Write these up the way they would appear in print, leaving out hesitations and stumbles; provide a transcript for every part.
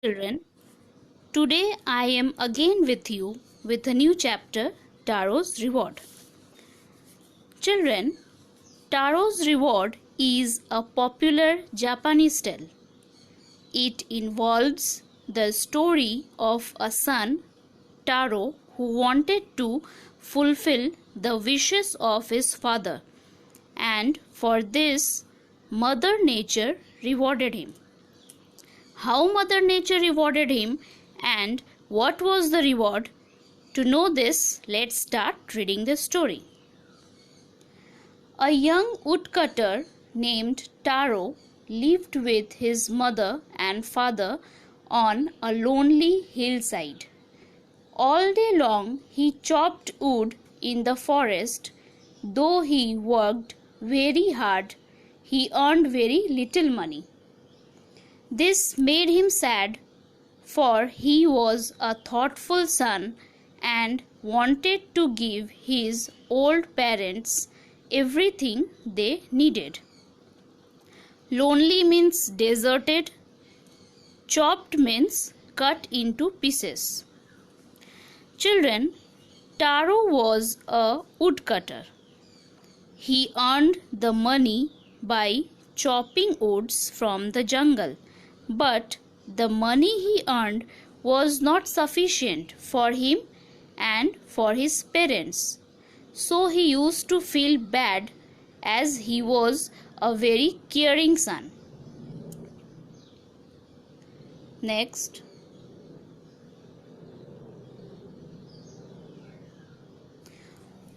Children, today I am again with you with a new chapter, Taro's Reward. Children, Taro's Reward is a popular Japanese tale. It involves the story of a son, Taro, who wanted to fulfill the wishes of his father, and for this, Mother Nature rewarded him. How Mother Nature rewarded him and what was the reward? To know this, let's start reading the story. A young woodcutter named Taro lived with his mother and father on a lonely hillside. All day long he chopped wood in the forest. Though he worked very hard, he earned very little money. This made him sad, for he was a thoughtful son and wanted to give his old parents everything they needed. Lonely means deserted, chopped means cut into pieces. Children, Taro was a woodcutter. He earned the money by chopping woods from the jungle. But the money he earned was not sufficient for him and for his parents. So he used to feel bad as he was a very caring son. Next.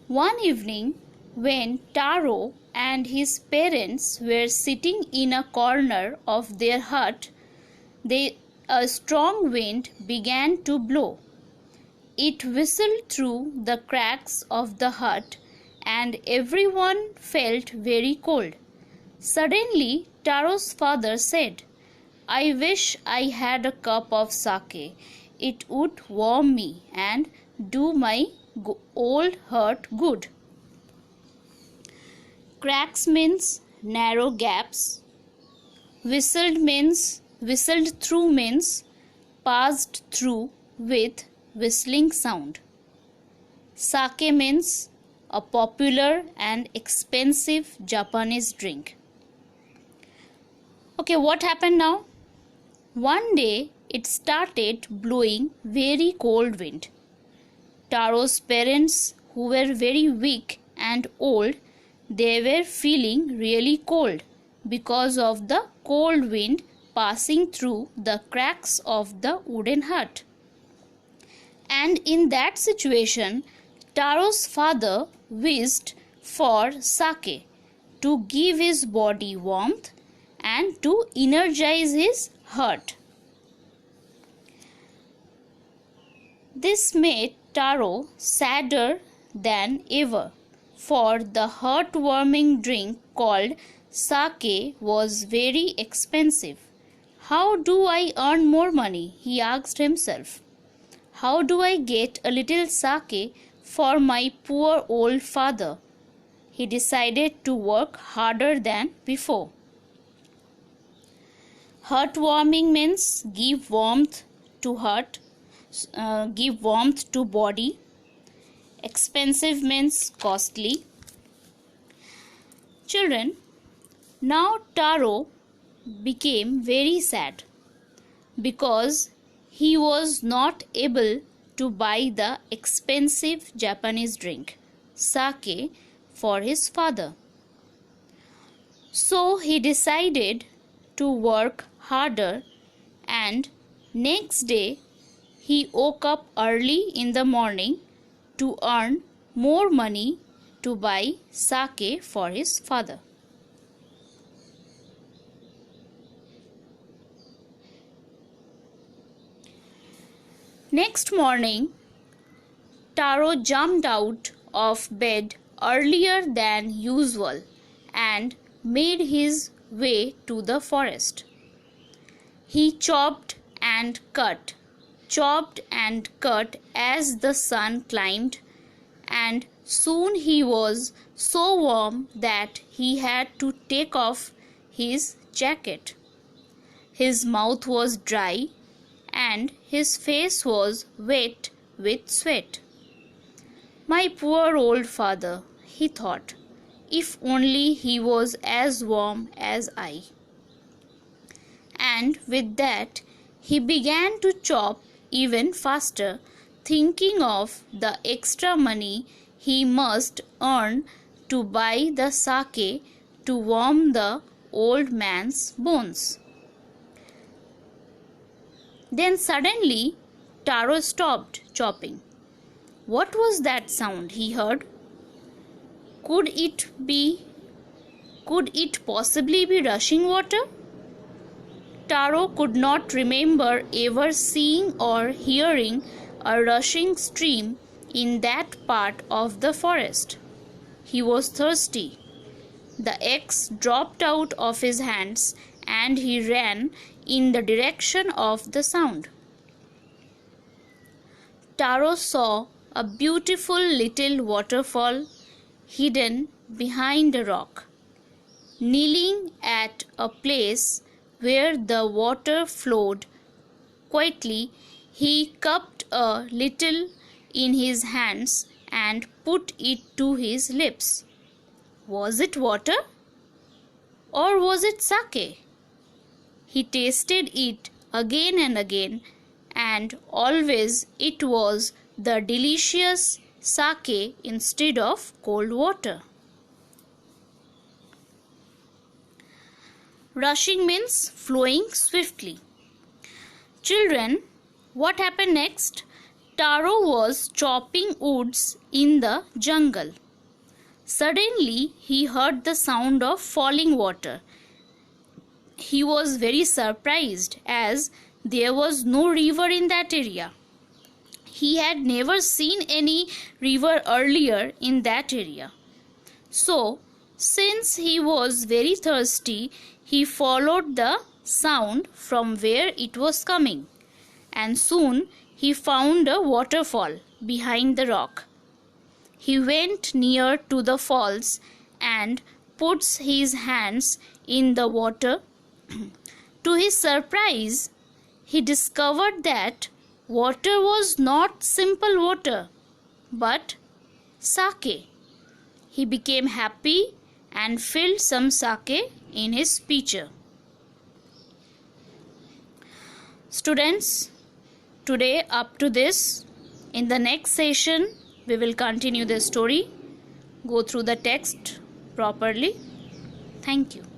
One evening, when Taro and his parents were sitting in a corner of their hut, a strong wind began to blow. It whistled through the cracks of the hut and everyone felt very cold. Suddenly, Taro's father said, "I wish I had a cup of sake. It would warm me and do my old hurt good." Cracks means narrow gaps. Whistled through means passed through with whistling sound. Sake means a popular and expensive Japanese drink. Okay, what happened now? One day it started blowing very cold wind. Taro's parents, who were very weak and old, they were feeling really cold because of the cold wind passing through the cracks of the wooden hut. And in that situation, Taro's father wished for sake to give his body warmth and to energize his heart. This made Taro sadder than ever, for the heart-warming drink called sake was very expensive. How do I earn more money? He asked himself. How do I get a little sake for my poor old father? He decided to work harder than before. Heart-warming means give warmth to heart, give warmth to body. Expensive means costly. Children, now Taro became very sad because he was not able to buy the expensive Japanese drink, sake, for his father. So he decided to work harder, and next day he woke up early in the morning to earn more money to buy sake for his father. Next morning, Taro jumped out of bed earlier than usual and made his way to the forest. He chopped and cut as the sun climbed, and soon he was so warm that he had to take off his jacket. His mouth was dry and his face was wet with sweat. My poor old father, he thought, if only he was as warm as I. And with that, he began to chop even faster, thinking of the extra money he must earn to buy the sake to warm the old man's bones. Then suddenly Taro stopped chopping. What was that sound he heard? Could it possibly be rushing water? Taro could not remember ever seeing or hearing a rushing stream in that part of the forest. He was thirsty. The axe dropped out of his hands and he ran in the direction of the sound. Taro saw a beautiful little waterfall hidden behind a rock. Kneeling at a place where the water flowed quietly, he cupped a little in his hands and put it to his lips. Was it water? Or was it sake? He tasted it again and again, and always it was the delicious sake instead of cold water. Rushing means flowing swiftly. Children, what happened next? Taro was chopping woods in the jungle. Suddenly, he heard the sound of falling water. He was very surprised as there was no river in that area. He had never seen any river earlier in that area. So, since he was very thirsty, he followed the sound from where it was coming, and soon he found a waterfall behind the rock. He went near to the falls and put his hands in the water. To his surprise, he discovered that water was not simple water, but sake. He became happy and filled some sake in his pitcher. Students, today up to this. In the next session, we will continue the story. Go through the text properly. Thank you.